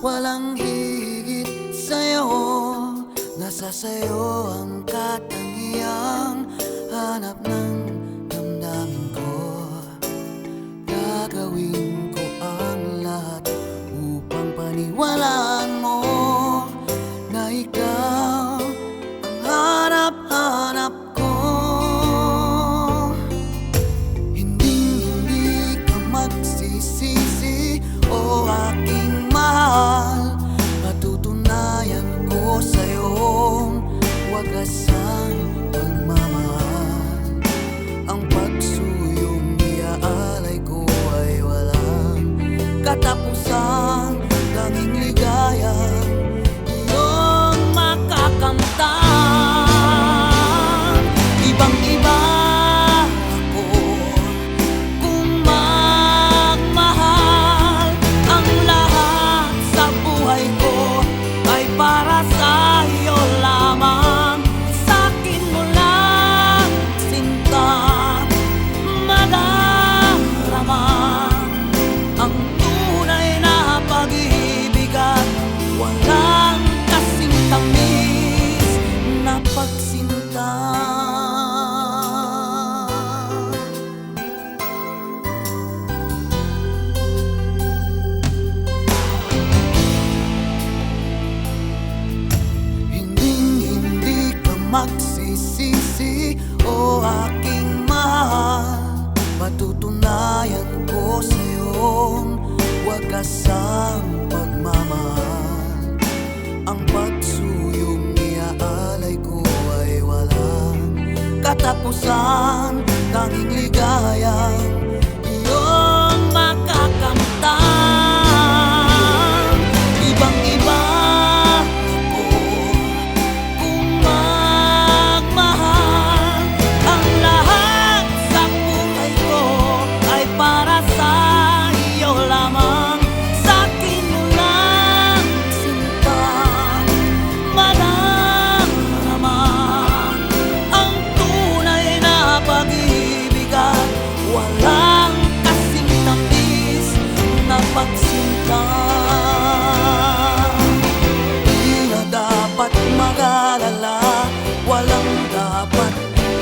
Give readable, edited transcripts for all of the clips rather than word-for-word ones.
walang higit sa'yo. Nasa sa'yo ang katangiang hanap ng damdamin ko. Gagawin ko ang lahat upang paniwalaan mo na ikaw ang hanap-hanap ko. Hindi ka magsisisi, o aking mahal. Patutunayan ko sa'yong wagas ang pagmamahal. Ang pagsuyong iaalay ko ay walang katapusan. Tanging ligaya iyong makakamtan. Ibang-iba ako kung magmahal. Ang lahat sa buhay ko ay para sa iyo lamang. Sa'kin mo lang sinta madarama ang tunay na pag-ibig at walang kasing tamis na pagsinta. Hindi ka magsisisi, o aking mahal. Patutunayan ko sa'yong wagas ang pagmamahal. Ang pagsuyong iaalay ko ay walang katapusan. Tanging ligayang iyong makakamtan. Ibang-iba ako kung magmahal. Ang lahat sa buhay ko ay para sa iyo lamang. Sa'kin mo lang sinta madarama ang tunay na pag-ibig at walang kasing tamis na pagsinta. Di na dapat mag-alala, walang dapat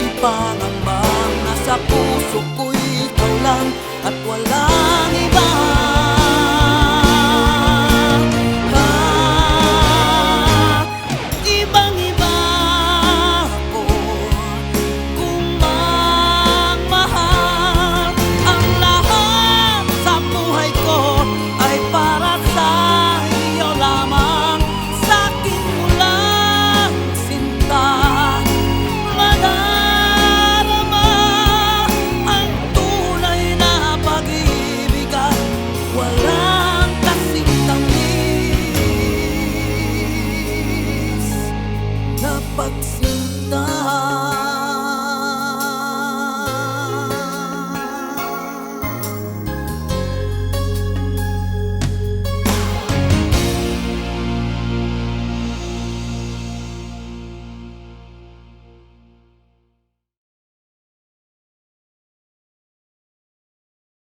ipangamba. Nasa puso ko'y ikaw lang at wala